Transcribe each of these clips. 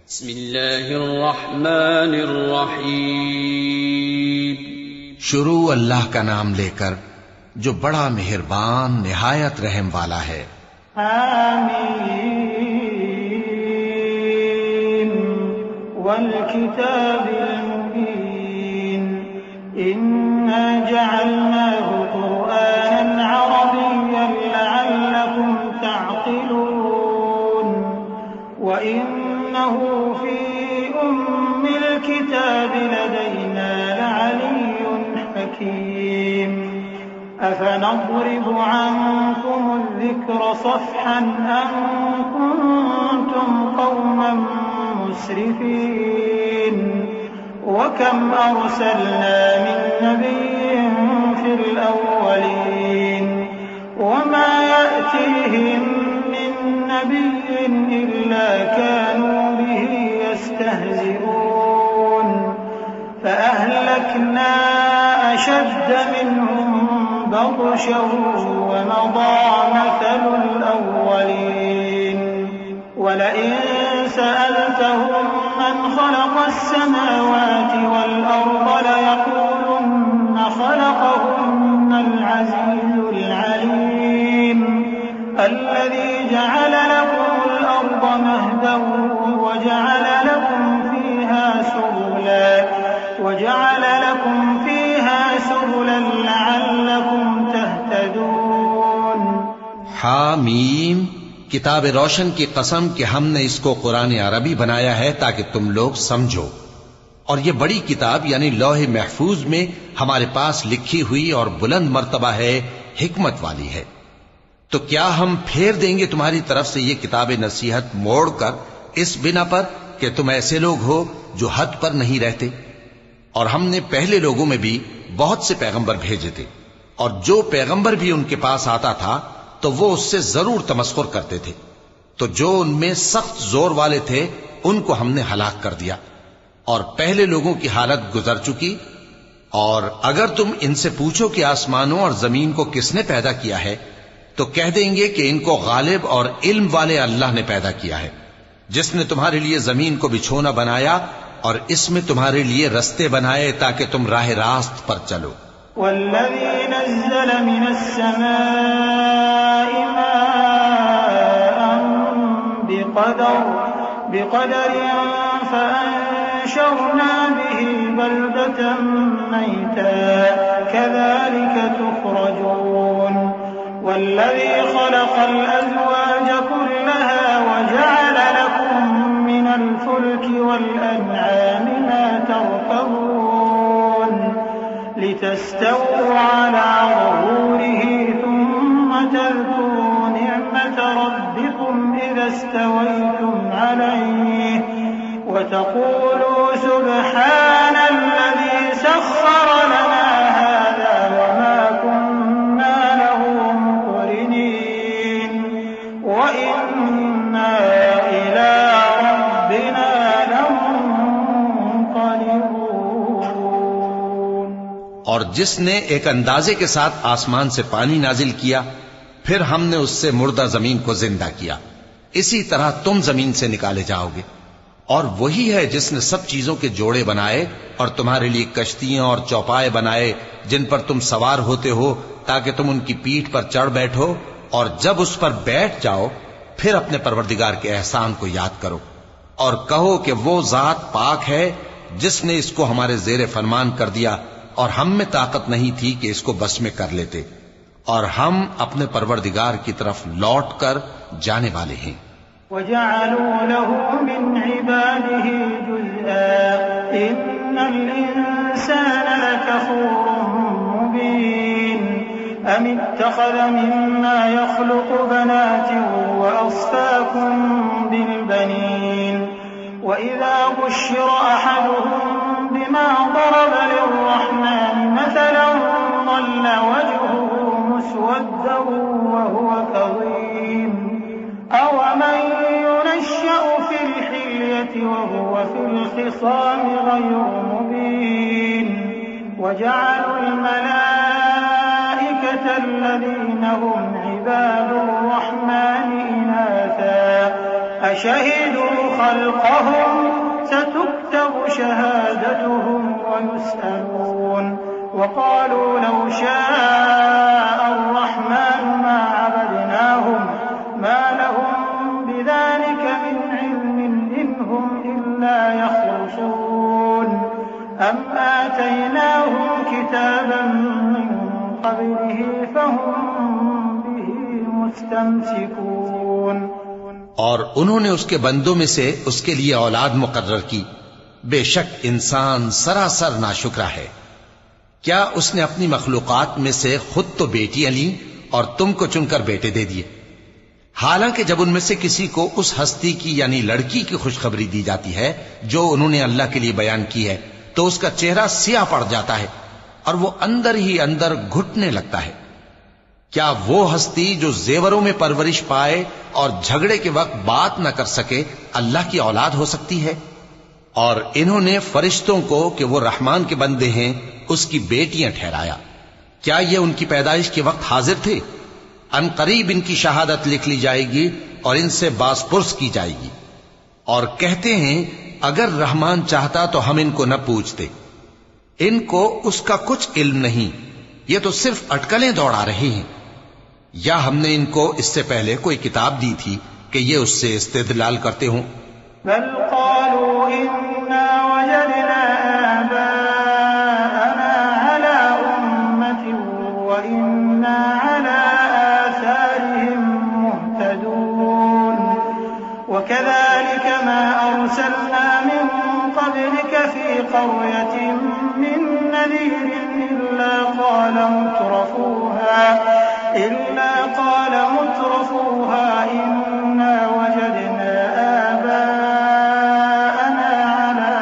बिस्मिल्लाहिर्रहमानिर्रहीम। शुरू अल्लाह का नाम लेकर जो बड़ा मेहरबान निहायत रहम वाला है। आमीन वल किताबिल मुबीन इन्ना जअलनाहु क़ुरआनन अरबिय्यन लअल्लकुम तअक़िलून व इन्नहु फी उम्मिल किताबि लदैना लअलिय्युन हकीम। अफनضرب عنكم الذكر صفحا أن كنتم قوما مسرفين وكم أرسلنا من نبي في الأولين وما يأتيهم من نبي إلا كانوا به يستهزئون فأهلكنا أشد منهم بطشا ومضى مثل الأولين ولئن سألتهم من خلق السماوات والأرض ليقولن خلقهن العزيز العليم الذي جعل لكم الأرض مهدا وجعل لكم فيها سبلا لعلكم تهتدون। हामीम किताब रोशन की कसम कि हमने इसको कुरान अरबी बनाया है ताकि तुम लोग समझो। और ये बड़ी किताब यानी लौह महफूज में हमारे पास लिखी हुई और बुलंद मर्तबा है, हिकमत वाली है। तो क्या हम फेर देंगे तुम्हारी तरफ से ये किताब नसीहत मोड़कर इस बिना पर कि तुम ऐसे लोग हो जो हद पर नहीं रहते। और हमने पहले लोगों में भी बहुत से पैगंबर भेजे थे और जो पैगंबर भी उनके पास आता था तो वो उससे जरूर तमस्खुर करते थे। तो जो उनमें सख्त जोर वाले थे उनको हमने हलाक कर दिया और पहले लोगों की हालत गुजर चुकी। और अगर तुम इनसे पूछो कि आसमानों और जमीन को किसने पैदा किया है तो कह देंगे कि इनको गालिब और इल्म वाले अल्लाह ने पैदा किया है, जिसने तुम्हारे लिए जमीन को बिछोना बनाया और इसमें तुम्हारे लिए रस्ते बनाए ताकि तुम राह रास्त पर चलो। वल्लज़ी नज़्ज़ल मिनस्समाइ माअन बिक़दरिन फ़अन्शरना बिही बल्दतन मैता कज़ालिक तुख़रजून। वल्लज़ी ख़लक़ल अज़वाज कुल्लहा वजअल लकुम मिनल फुल्कि वल अन्आमि मा तर्कबून लितस्तवू अला ज़ुहूरिही थुम्म तज़कुरू निअमत रब्बिकुम इज़ा इस्तवैतुम अलैहि व तक़ूलू सुब्हानल्लज़ी सख़्ख़र लना हाज़ा व मा कुन्ना लहु मुक़रिनीन व इन्ना इला रब्बिना लमुन्क़लिबून। और जिसने एक अंदाजे के साथ आसमान से पानी नाजिल किया फिर हमने उससे मुर्दा जमीन को जिंदा किया, इसी तरह तुम जमीन से निकाले जाओगे। और वही है जिसने सब चीजों के जोड़े बनाए और तुम्हारे लिए कश्तियां और चौपाए बनाए जिन पर तुम सवार होते हो ताकि तुम उनकी पीठ पर चढ़ बैठो और जब उस पर बैठ जाओ फिर अपने परवरदिगार के एहसान को याद करो और कहो कि वो जात पाक है जिसने इसको हमारे जेरे फरमान कर दिया और हम में ताकत नहीं थी कि इसको बस में कर लेते और हम अपने परवरदिगार की तरफ लौट कर जाने वाले हैं। वजअलू लहू मिन इबादिही जुज़आ इन्नल इंसान लकफूरुन मुबीन अम इत्तख़ज़ मिम्मा यख़्लुक़ु बनातिन व अस्फ़ाकुम बिल बनीन व इज़ा बुश्शिरा अहदुहुम बिमा ضرب लिर्रहमान मसलन ظل वजहुहु मुस्वद्दन वहुव कज़ीम अवमन युनश्शअ फ़िल हिल्यति वहुव फ़िल ख़िसाम ग़ैरु मुबीन वजअलुल मलाइकता अल्लज़ीना हुम इबादुर्रहमान इनासा अशहिदू ख़ल्क़हुम شهادتهم ويسألون وقالوا لو شاء الرحمن ما عبدناهم ما لهم بذلك من علم إن هم إلا يخرصون أم آتيناهم كتابا من قبله فهم به مستمسكون। और उन्होंने उसके बंदों में से उसके लिए औलाद मुकर्रर की। बेशक इंसान सरासर नाशुक्रा है। क्या उसने अपनी मखलूकात में से खुद तो बेटियां ली और तुमको चुनकर बेटे दे दिए? हालांकि जब उनमें से किसी को उस हस्ती की यानी लड़की की खुशखबरी दी जाती है जो उन्होंने अल्लाह के लिए बयान की है, तो उसका चेहरा सियाह पड़ जाता है और वो अंदर ही अंदर घुटने लगता है। क्या वो हस्ती जो जेवरों में परवरिश पाए और झगड़े के वक्त बात न कर सके अल्लाह की औलाद हो सकती है? और इन्होंने फरिश्तों को कि वो रहमान के बंदे हैं उसकी बेटियां ठहराया। क्या ये उनकी पैदाइश के वक्त हाजिर थे? अनकरीब इनकी शहादत लिख ली जाएगी और इनसे बासपुर्स की जाएगी। और कहते हैं अगर रहमान चाहता तो हम इनको न पूछते। इनको उसका कुछ इल्म नहीं, ये तो सिर्फ अटकलें दौड़ा रहे हैं। या हमने इनको इससे पहले कोई किताब दी थी कि ये उससे इस्तेदलाल करते हों? बल क़ालू इन्ना वजदना आबाअना अला उम्मतिन व इन्ना अला आसारिहिम मुहतदून व कज़ालिक मा अरसलना मिन क़ब्लिक फी क़र्यतिन मिन नज़ीरिन इल्ला क़ाल मुत्रफूहा इन्ना वजदना आबाअना अला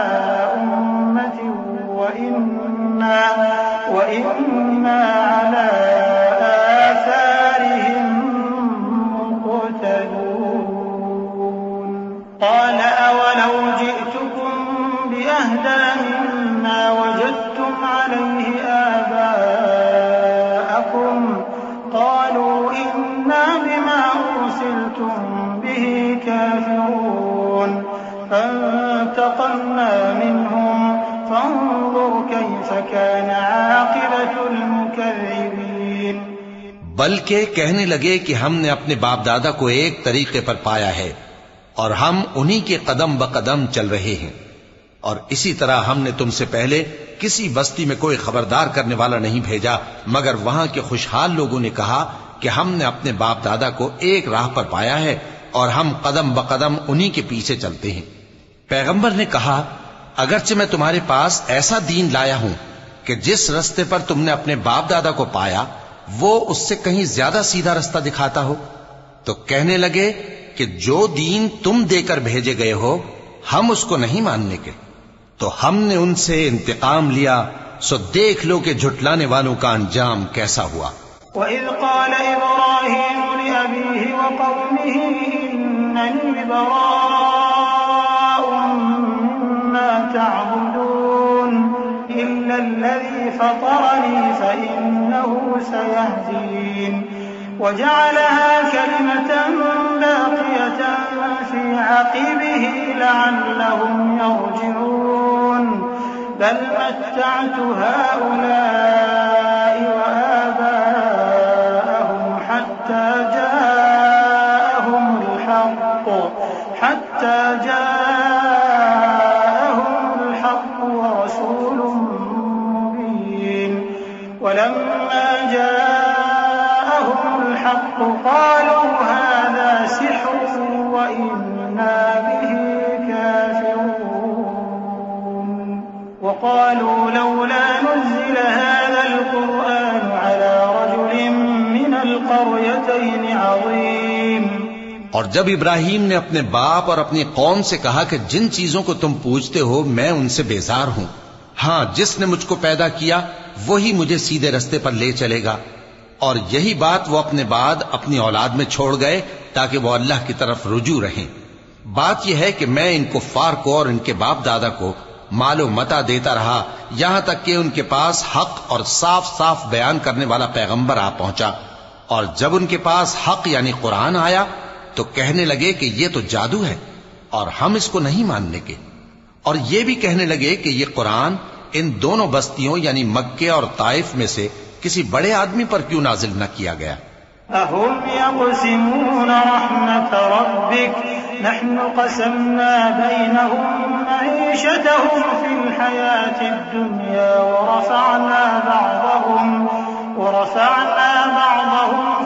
उम्मतिन व इन्ना अला आसारिहिम मुक़्तदून। क़ाल अवलौ जि'तुकुम बिअहदा मिम्मा वजदतुम अलैहि आबाअकुम क़ालू इन्ना बिमा उर्सिलतुम बिही काफ़िरून फ़ंतक़म्ना मिन्हुम फ़न्ज़ुर कैफ़ कान आक़िबतुल मुकज़्ज़िबीन। बल्कि कहने लगे कि हमने अपने बाप दादा को एक तरीके पर पाया है और हम उन्हीं के कदम ब कदम चल रहे हैं। और इसी तरह हमने तुमसे पहले किसी बस्ती में कोई खबरदार करने वाला नहीं भेजा मगर वहां के खुशहाल लोगों ने कहा कि हमने अपने बाप दादा को एक राह पर पाया है और हम कदम ब कदम उन्हीं के पीछे चलते हैं। पैगंबर ने कहा अगरचे मैं तुम्हारे पास ऐसा दीन लाया हूं कि जिस रास्ते पर तुमने अपने बाप दादा को पाया वो उससे कहीं ज्यादा सीधा रास्ता दिखाता हो, तो कहने लगे कि जो दीन तुम देकर भेजे गए हो हम उसको नहीं मानने के। तो हमने उनसे इंतकाम लिया, सो देख लो कि झुटलाने वालों का अंजाम कैसा हुआ। वइज़ क़ाल इब्राहीम लिअबीहि व क़ौमिहि इन्ननी बराअुम मिम्मा तअबुदून इल्ला अल्लज़ी फ़तरनी फ़इन्नहु सयहदीन वजअलहा कलिमतन बाक़ियतन फ़ी अक़िबिहि लअल्लहुम यरजिऊन बल मत्तअतु हाउलाइ व आबाअहुम हत्ता जाअहुमुल हक़्क़ु व रसूलुम मुबीन वलम्मा जाअहुमुल हक़्क़ु क़ालू हाज़ा सिह्रुन व इन्ना बिही काफ़िरून وقالوا لولا نزل هذا القرآن على رجل من القريتين عظيم। और जब इब्राहीम ने अपने बाप और अपनी कौम से कहा कि जिन चीजों को तुम पूछते हो मैं उनसे बेजार हूं, हां जिसने मुझको पैदा किया वही मुझे सीधे रास्ते पर ले चलेगा। और यही बात वो अपने बाद अपनी औलाद में छोड़ गए ताकि वो अल्लाह की तरफ रुजू रहें। बात यह है कि मैं इन कुफ्फार को और इनके बाप दादा को मालो मता देता रहा यहां तक कि उनके पास हक और साफ साफ बयान करने वाला पैगंबर आ पहुंचा। और जब उनके पास हक यानी कुरान आया तो कहने लगे कि ये तो जादू है और हम इसको नहीं मानने के। और ये भी कहने लगे कि ये कुरान इन दोनों बस्तियों यानी मक्के और ताइफ में से किसी बड़े आदमी पर क्यों नाजिल न किया गया? अहुम यक़सिमून रहमत रब्बिक नहनु क़समना बैनहुम मईशतहुम फिल हयातिद दुनिया व रफ़अना बअदहुम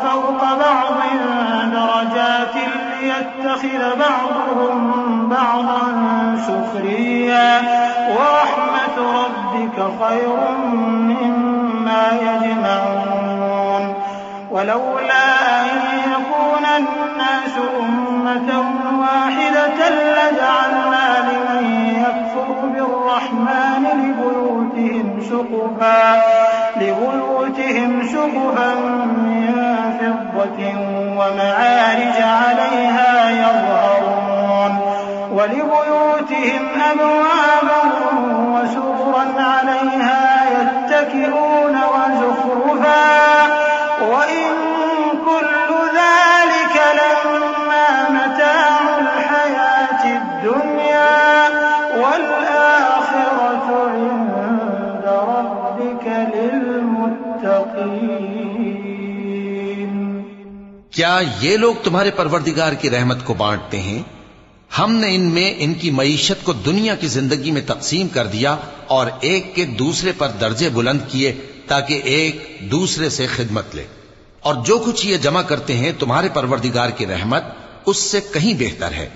फ़ौक़ बअदिन दरजातिन लियत्तख़िज़ बअदुहुम बअदन सुख़रिय्या व रहमतु रब्बिक ख़ैरुम मिम्मा यजमऊन वलौला अन यकूना अन्नास उम्मतन वाहिदतन लजअलना लिमन यकफुरु बिर्रहमान लिबुयूतिहिम सुक़ुफन मिन फिद्दतिन वमआरिज अलैहा यज़हरून वलिबुयूतिहिम अबवाबन वसुरुरन अलैहा यत्तकिऊन वज़ुख़रुफा वइन कुल्लु ज़ालिका लम्मा मताउल हयातिद दुनिया वल आखिरतु इंद रब्बिका लिलमुत्तक़ीन। क्या ये लोग तुम्हारे परवरदिगार की रहमत को बांटते हैं? हमने इनमें इनकी मईशत को दुनिया की जिंदगी में तकसीम कर दिया और एक के दूसरे पर दर्जे बुलंद किए ताकि एक दूसरे से खिदमत ले। और जो कुछ ये जमा करते हैं तुम्हारे परवरदिगार की रहमत उससे कहीं बेहतर है।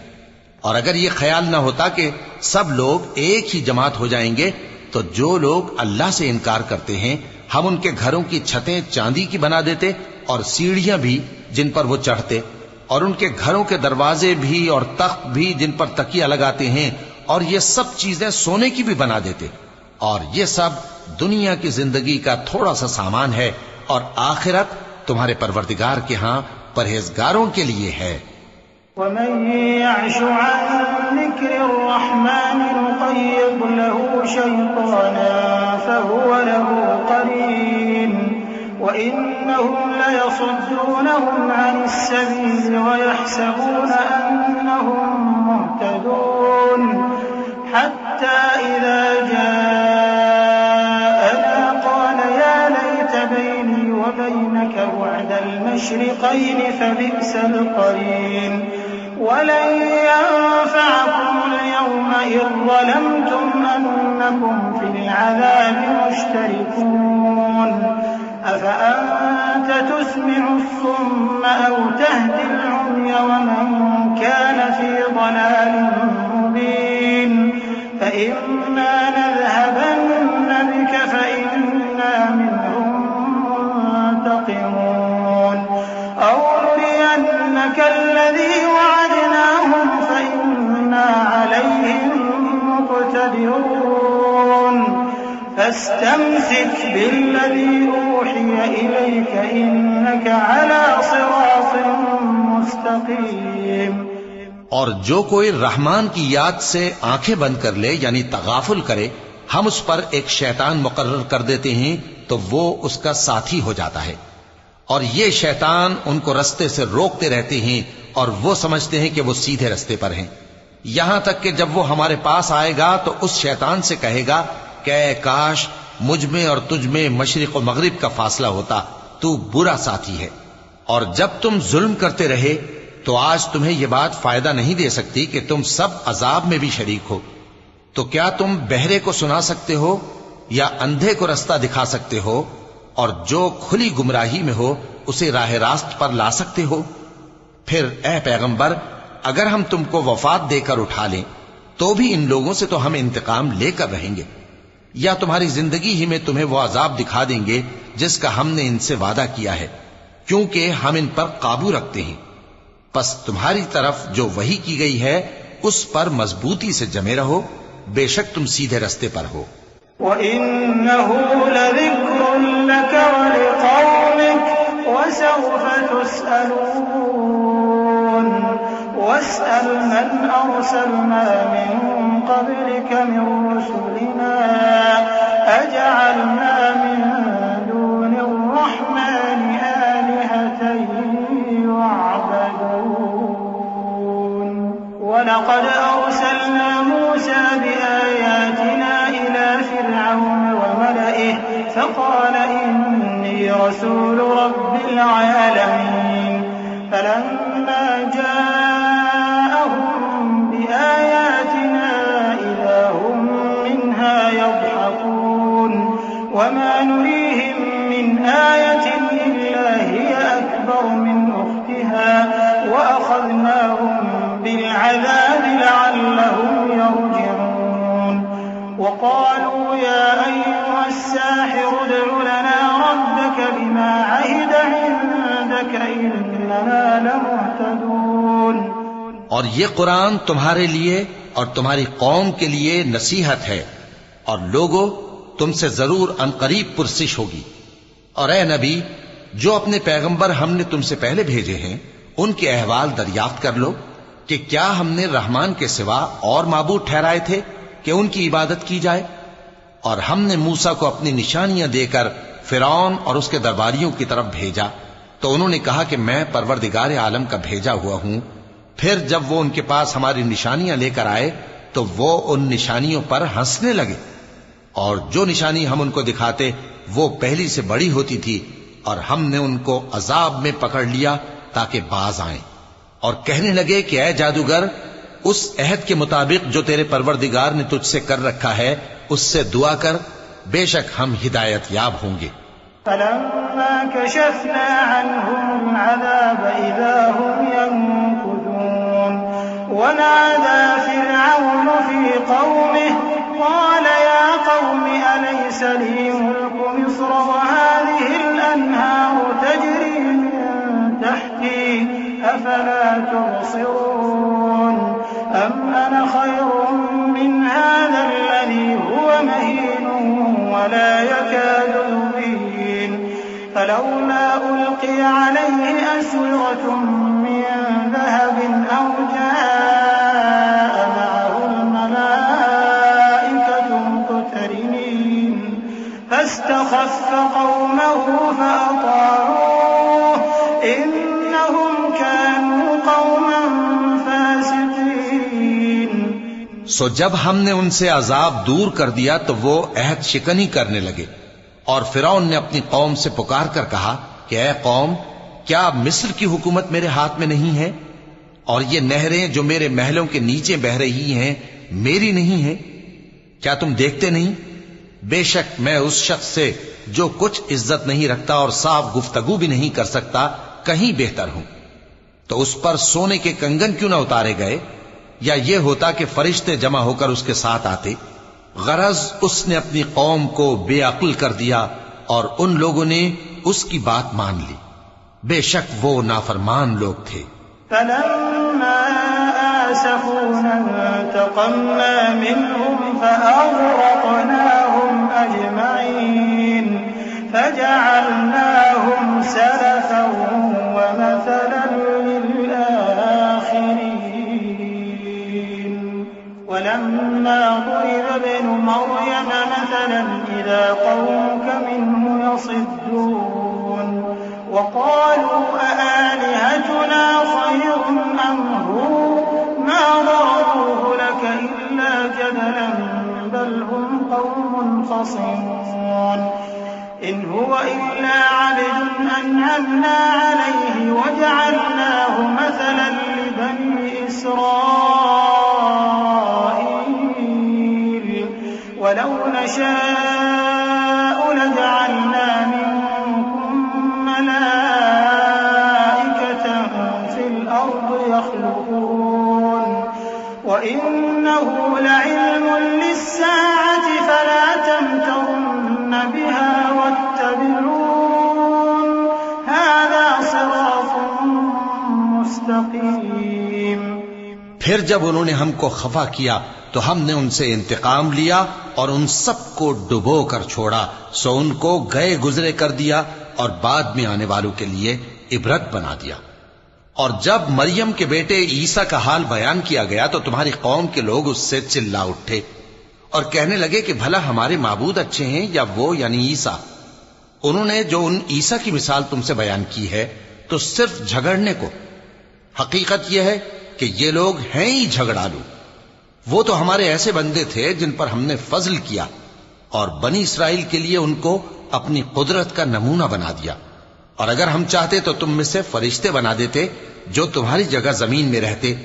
और अगर ये ख्याल न होता कि सब लोग एक ही जमात हो जाएंगे तो जो लोग अल्लाह से इनकार करते हैं हम उनके घरों की छतें चांदी की बना देते और सीढ़ियां भी जिन पर वो चढ़ते और उनके घरों के दरवाजे भी और तख्त भी जिन पर तकिया लगाते हैं और ये सब चीजें सोने की भी बना देते। और ये सब दुनिया की जिंदगी का थोड़ा सा सामान है और आखिरत तुम्हारे परवरदिगार के हां परहेजगारों के लिए है। वमन यअश अन ज़िक्रिर्रहमान नुक़य्यिद लहू शैतानन फहुव लहू क़रीन वइन्नहुम लयसुद्दूनहुम अनिस्सबील वयहसबून अन्नहुम मुहतदून हत्ता इज़ा जाअना क़ाल या लैत बैनी वबैनक बु'दल मशरिक़ैन फबि'सल क़रीन वलन यंफ़अकुमुल यौमा इज़ ज़लमतुम अन्नकुम फ़िल अज़ाबि मुश्तरिकून अफ़अन्त तुस्मि'ु الصُّمَّ أَوْ تَهْدِي الْعُمْيَ وَمَنْ كَانَ فِي ضَلَالٍ مُّبِينٍ فَإِمَّا نَذْهَبَنَّ بِكَ فَإِنَّا مِنْهُم مُّنتَقِمُونَ أَوْ نُرِيَنَّكَ الَّذِي وَعَدْنَاهُمْ فَإِنَّا عَلَيْهِم مُّقْتَدِرُونَ فاستمسك بالذي أوحي إليك إنك على صراط मुस्तकीम। और जो कोई रहमान की याद से आंखें बंद कर ले यानी तगाफुल करे हम उस पर एक शैतान मुकर्रर कर देते हैं तो वो उसका साथी हो जाता है और ये शैतान उनको रास्ते से रोकते रहते हैं और वो समझते हैं कि वो सीधे रास्ते पर हैं। यहां तक कि जब वो हमारे पास आएगा तो उस शैतान से कहेगा कि काश मुझ में और तुझ में मशरिक और मगरिब का फासला होता, तू बुरा साथी है। और जब तुम जुल्म करते रहे तो आज तुम्हें यह बात फायदा नहीं दे सकती कि तुम सब अजाब में भी शरीक हो। तो क्या तुम बहरे को सुना सकते हो या अंधे को रास्ता दिखा सकते हो और जो खुली गुमराही में हो उसे राह रास्त पर ला सकते हो? फिर ए पैगंबर, अगर हम तुमको वफात देकर उठा लें तो भी इन लोगों से तो हम इंतकाम लेकर रहेंगे, या तुम्हारी जिंदगी ही में तुम्हें वो अजाब दिखा देंगे जिसका हमने इनसे वादा किया है, क्योंकि हम इन पर काबू रखते हैं। बस तुम्हारी तरफ जो वही की गई है उस पर मजबूती से जमे रहो, बेशक तुम सीधे रास्ते पर हो। वइन्नहु लज़िक्रुन लक वलिक़ौमिक वसौफ़ तुस्अलून वस्अल मन अरसलना मिन क़ब्लिक मिन रुसुलिना अजअलना मिन दूनि अर्रहमानि आलिहतन युअब्बदून वलक़द अरसलना मूसा बिआयातिना فقال إني رسول رب العالمين فلما جاءهم بآياتنا إذا هم منها يضحكون وما نريهم من آية إلا هي أكبر من أختها وأخذناهم بالعذاب لعلهم يرجعون وقالوا يا أيها الساحر ادع لنا ربك بما عهد عندك إننا لمهتدون। और ये कुरान तुम्हारे लिए और तुम्हारी कौम के लिए नसीहत है और लोगों तुमसे जरूर अनकरीब पुरसिश होगी। और ए नबी, जो अपने पैगंबर हमने तुमसे पहले भेजे हैं उनके अहवाल दरियाफ्त कर लो कि क्या हमने रहमान के सिवा और माबूद ठहराए थे कि उनकी इबादत की जाए। और हमने मूसा को अपनी निशानियां देकर फिरौन और उसके दरबारियों की तरफ भेजा तो उन्होंने कहा कि मैं परवरदिगार आलम का भेजा हुआ हूं। फिर जब वो उनके पास हमारी निशानियां लेकर आए तो वो उन निशानियों पर हंसने लगे और जो निशानी हम उनको दिखाते वो पहली से बड़ी होती थी और हमने उनको अजाब में पकड़ लिया ताकि बाज आएं और कहने लगे कि ऐ जादूगर, उस अहद के मुताबिक जो तेरे परवरदिगार ने तुझसे कर रखा है उससे दुआ कर, बेशक हम हिदायत याब होंगे। फलम्मा कशफना अन्हुम अज़ाब इज़ा हुम यनकुथून वनादा फ़िरऔन फ़ी क़ौमिही क़ाल या क़ौमि अलैस ली मुल्कु मिस्र वहाज़िहि अल-अन्हारु तजरी मिन तहती अफला तुबसिरून अम अना खैरुम मिन हाज़ा अल्लज़ी हुवा महीन वला यकादु युबीन फलौला उल्क़िया अलैहि अस्विरतुम मिन ज़हबिन औ जाअ मअहुल मलाइकतु मुक़्तरिनीन फस्तख़फ़्फ़ क़ौमहु फ़अताऊह इन्नहुम कानू क़ौमन फ़ासिक़ीन। सो जब हमने उनसे अजाब दूर कर दिया तो वो अहद शिकनी करने लगे और फिरौन ने अपनी कौम से पुकार कर कहा कि ऐ कौम, क्या मिस्र की हुकूमत मेरे हाथ में नहीं है और ये नहरें जो मेरे महलों के नीचे बह रही हैं मेरी नहीं है? क्या तुम देखते नहीं? बेशक मैं उस शख्स से जो कुछ इज्जत नहीं रखता और साफ गुफ्तगू भी नहीं कर सकता कहीं बेहतर हूं। तो उस पर सोने के कंगन क्यों न उतारे गए, या यह होता कि फरिश्ते जमा होकर उसके साथ आते। गरज उसने अपनी कौम को बेअक्ल कर दिया और उन लोगों ने उसकी बात मान ली। बेशक वो नाफरमान लोग थे। फलम्मा आसफूना इंतक़म्ना मिनहुम फ़अग़रक़नाहुम अजमईन फ़जअलनाहुम सलफ़न व मसलन लिलआखिरीन वलम्मा ضرب ابن مريم مثلا إذا قومك منه يصدون وقالوا أآلهتنا خير أم هو ما ضربوه لك إلا جدلا بل هم قوم خصمون إن هو إلا عبد أنعمنا عليه وجعلناه مثلا لبني إسرائيل ولو نشاء لجعلنا منكم ملائكة في الأرض يخلقون وإنه لعلم للساعة فلا تمترن بها واتبعون هذا صراط मुस्तकीम। फिर जब उन्होंने हमको खफा किया तो हमने उनसे इंतकाम लिया और उन सबको डुबो कर छोड़ा, सो उनको गए गुजरे कर दिया और बाद में आने वालों के लिए इबरत बना दिया। और जब मरियम के बेटे ईसा का हाल बयान किया गया तो तुम्हारी कौम के लोग उससे चिल्ला उठे और कहने लगे कि भला हमारे माबूद अच्छे हैं या वो यानी ईसा। उन्होंने जो उन ईसा की मिसाल तुमसे बयान की है तो सिर्फ झगड़ने को। हकीकत यह है कि ये लोग हैं ही झगड़ालू। वो तो हमारे ऐसे बंदे थे जिन पर हमने फजल किया और बनी इसराइल के लिए उनको अपनी कुदरत का नमूना बना दिया, और अगर हम चाहते तो तुम में से फरिश्ते बना देते जो तुम्हारी जगह जमीन में रहते,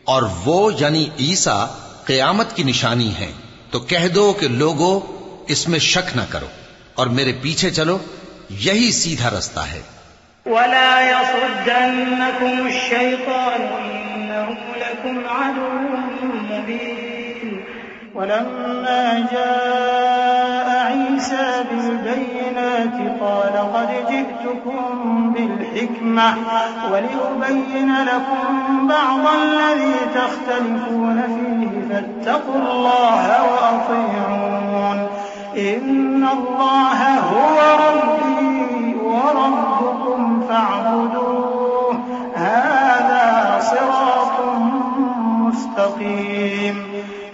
और वो यानी ईसा क़यामत की निशानी है। तो कह दो कि लोगों, इसमें शक न करो और मेरे पीछे चलो, यही सीधा रास्ता है। वला यसुद्दन्नकुम अश-शैतान इन्नहु लकुम अदुव्वुन मुबीन। वलम्मा जाअ ईसा बिल-बय्यिनाति क़ाल क़द जि'तुकुम बिल-हिक्मह वलिउबय्यिन लकुम बअज़-अल्लज़ी तख्तलिफून फ़ीहि फаттक़ुल्लाह व अतीऊन। इन्नल्लाह हुवा रब्बी व रब्बुकुम फ़अबुदूह हाज़ा सिरातुम मुस्तक़ीम।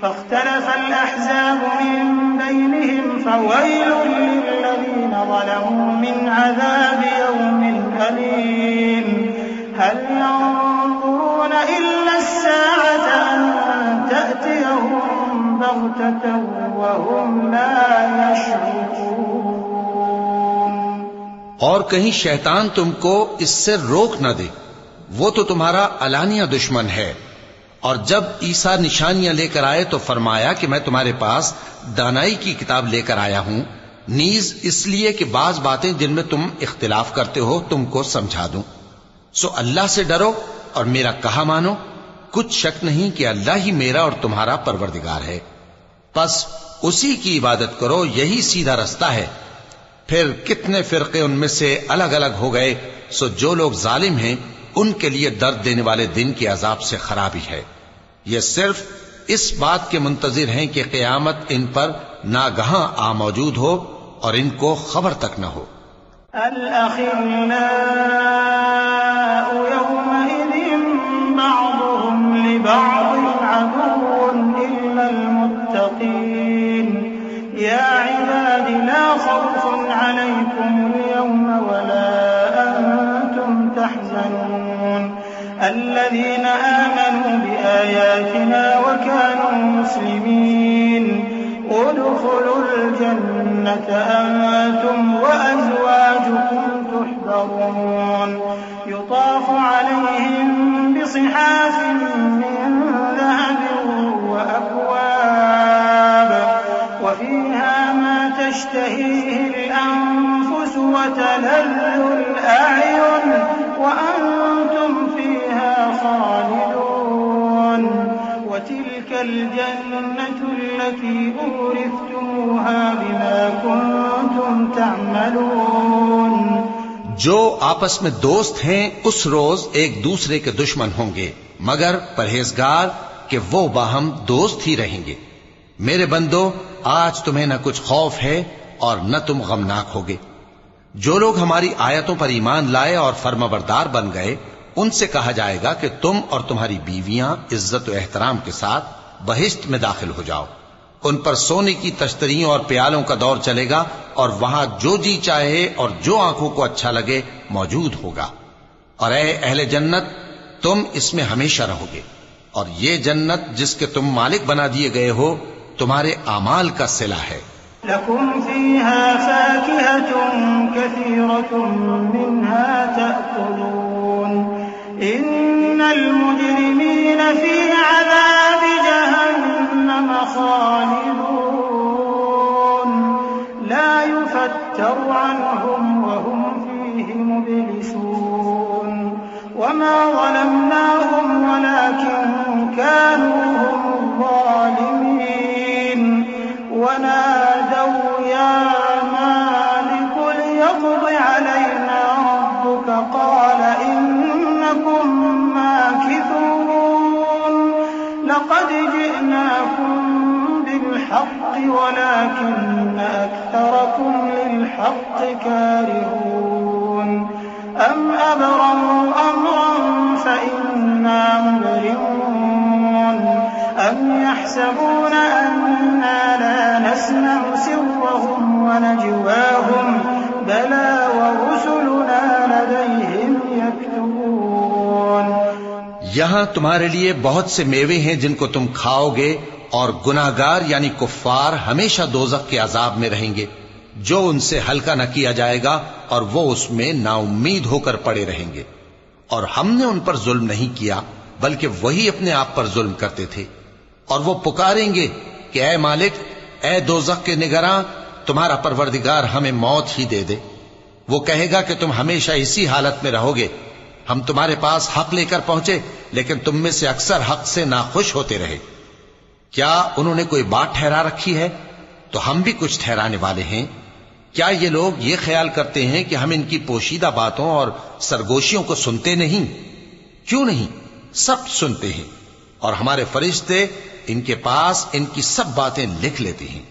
فاختلف الأحزاب من بينهم فويل للذين ظلموا من عذاب يوم أليم هل ينظرون إلا الساعة أن تأتيهم بغتة وهم لا يشعرون। और कहीं शैतान तुमको इससे रोक न दे, वो तो तुम्हारा अलानिया दुश्मन है। और जब ईसा निशानियां लेकर आए तो फरमाया कि मैं तुम्हारे पास दानाई की किताब लेकर आया हूं, नीज इसलिए कि बाज बातें जिनमें तुम इख्तिलाफ करते हो तुमको समझा दूं। सो अल्लाह से डरो और मेरा कहा मानो, कुछ शक नहीं कि अल्लाह ही मेरा और तुम्हारा परवरदिगार है। बस उसी की इबादत करो, यही सीधा रास्ता है। फिर कितने फिरके उनमें से अलग अलग हो गए। सो जो लोग जालिम हैं उनके लिए दर्द देने वाले दिन के अजाब से खराबी है। ये सिर्फ इस बात के मुंतजिर हैं कि क़यामत इन पर नागहां आ मौजूद हो और इनको खबर तक न हो। अल-अखिल्लाउ यौमइज़िन बअज़ुहुम लिबअज़िन अदुव्वुन इल्लल मुत्तक़ीन या इबादी ला खौफुन अलैकुमुल यौमा वला अंतुम तहज़नून الذين آمنوا بآياتنا وكانوا مسلمين ادخلوا الجنة أنتم وأزواجكم تحبرون يطاف عليهم بصحاف من ذهب وأكواب وفيها ما تشتهيه الأنفس وتلذ الأعين وأنتم فيها خالدون وتلك الجنة التي أورثتموها بما كنتم تعملون। जो आपस में दोस्त हैं उस रोज एक दूसरे के दुश्मन होंगे, मगर परहेजगार कि वो बाहम दोस्त ही रहेंगे। मेरे बंदो, आज तुम्हें न कुछ खौफ है और न तुम गमनाक होगे। जो लोग हमारी आयतों पर ईमान लाए और फर्माबरदार बन गए, उनसे कहा जाएगा कि तुम और तुम्हारी बीवियां इज्जत और एहतराम के साथ बहिश्त में दाखिल हो जाओ। उन पर सोने की तश्तरियों और प्यालों का दौर चलेगा और वहां जो जी चाहे और जो आंखों को अच्छा लगे मौजूद होगा। और ऐ अहले जन्नत, तुम इसमें हमेशा रहोगे। और ये जन्नत जिसके तुम मालिक बना दिए गए हो, तुम्हारे आमाल का सिला है। लकुम फीहा फाकिहतुन कसीरतुन मिन्हा तअकुलून इन्नल मुजरिमीन फी अज़ाबि जहन्नम खालिदून ला युफत्तरु अन्हुम व हुम फीहि मुब्लिसून वमा ज़लमनाहुम वलाकिन कानू हुमुज़ ज़ालिमीन वनादौ या मालिक लियक़्दि अलैना रब्बुक क़ाल इन्नकुम माकिथून लक़द जि'नाकुम बिल्हक़्क़ि वलाकिन्न अक्थरकुम लिल्हक़्क़ि कारिहून अम अबरमू अम्रन फ़इन्ना मुबरिमून अम यहसबून अन्ना ला नस्मअु सिर्रहुम व नजवाहुम बला व रुसुलुना लदैहिम यक्तुबून। यहां तुम्हारे लिए बहुत से मेवे हैं जिनको तुम खाओगे, और गुनाहगार यानी कुफ्फार हमेशा दोज़ख के अजाब में रहेंगे। जो उनसे हल्का न किया जाएगा और वो उसमें नाउम्मीद होकर पड़े रहेंगे। और हमने उन पर जुल्म नहीं किया, बल्कि वही अपने आप पर जुल्म करते थे। और वो पुकारेंगे कि ऐ मालिक, ऐ दोज़ख के निगरां, तुम्हारा परवरदिगार हमें मौत ही दे दे। वो कहेगा कि तुम हमेशा इसी हालत में रहोगे। हम तुम्हारे पास हक लेकर पहुंचे, लेकिन तुम में से अक्सर हक से नाखुश होते रहे। क्या उन्होंने कोई बात ठहरा रखी है? तो हम भी कुछ ठहराने वाले हैं। क्या ये लोग ये ख्याल करते हैं कि हम इनकी पोशीदा बातों और सरगोशियों को सुनते नहीं? क्यों नहीं, सब सुनते हैं। और हमारे फरिश्ते इनके पास इनकी सब बातें लिख लेते हैं।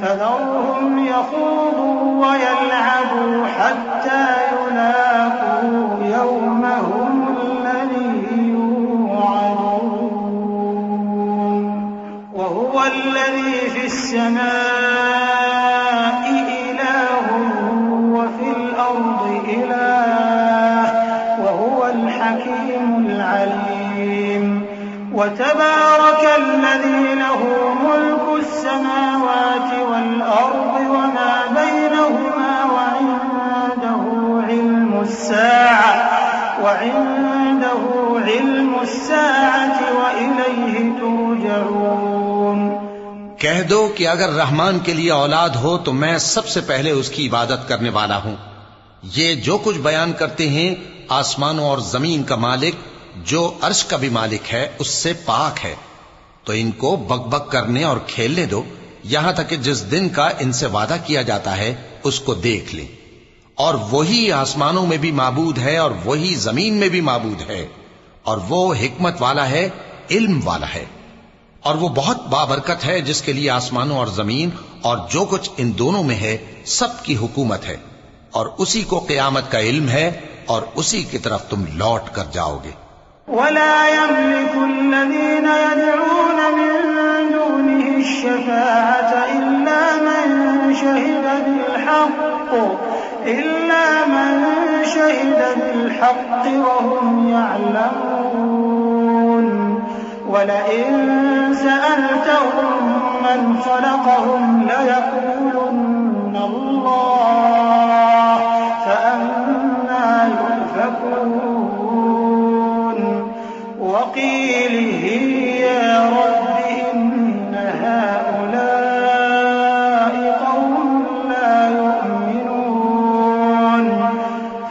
फज़रहुम यख़ूदू व यल्अबू हत्ता युलाक़ू यौमहुम अल्लज़ी युअदून व हुवा अल्लज़ी फ़िस्समाइ इलाहुन व फ़िल अर्दि इलाह व हुवल हकीमुल अलीम। व तबारकल्लज़ी लहू मुल्कु السماوات والأرض وما بينهما وعنده علم الساعة وإليه ترجعون। कह दो कि अगर रहमान के लिए औलाद हो तो मैं सबसे पहले उसकी इबादत करने वाला हूं। ये जो कुछ बयान करते हैं, आसमानों और जमीन का मालिक, जो अर्श का भी मालिक है, उससे पाक है। तो इनको बकबक करने और खेलने दो, यहां तक कि जिस दिन का इनसे वादा किया जाता है उसको देख लें। और वही आसमानों में भी माबूद है और वही जमीन में भी माबूद है, और वो हिकमत वाला है, इल्म वाला है। और वो बहुत बाबरकत है जिसके लिए आसमानों और जमीन और जो कुछ इन दोनों में है सबकी हुकूमत है। और उसी को क़यामत का इल्म है और उसी की तरफ तुम लौट कर जाओगे। वला यमलिकुल्लज़ीना यदऊन मिन दूनिहि श्शफ़ाअत इल्ला मन शहिद बिलहक़्क़ वहुम यअलमून। वलइन सअलतहुम मन ख़लक़हुम लयक़ूलुन्न अल्लाह फअन्ना युफ़कून। वक़ीलिहि या रब्बि इन्न हाउलाइ क़ौमुन ला युमिनून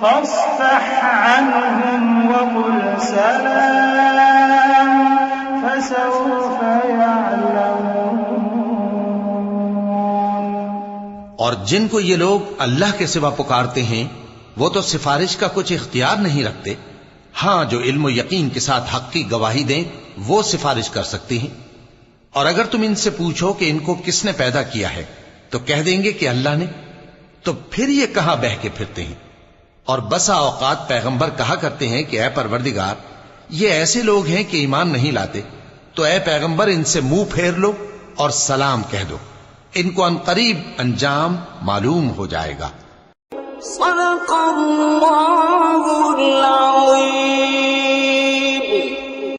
फ़ास्फ़ह अन्हुम वक़ुल सलाम फ़सौफ़ यअलमून। और जिनको ये लोग अल्लाह के सिवा पुकारते हैं वो तो सिफारिश का कुछ इख्तियार नहीं रखते। हां, जो इल्म यकीन के साथ हक की गवाही दें वो सिफारिश कर सकते हैं। और अगर तुम इनसे पूछो कि इनको किसने पैदा किया है तो कह देंगे कि अल्लाह ने। तो फिर ये कहां बह के फिरते हैं। और बसा औकात पैगंबर कहा करते हैं कि ऐ परवरदिगार, ये ऐसे लोग हैं कि ईमान नहीं लाते, तो ऐ पैगंबर इनसे मुंह फेर लो और सलाम कह दो, इनको अनकरीब अंजाम मालूम हो जाएगा। सदक़ल्लाहुल अज़ीम।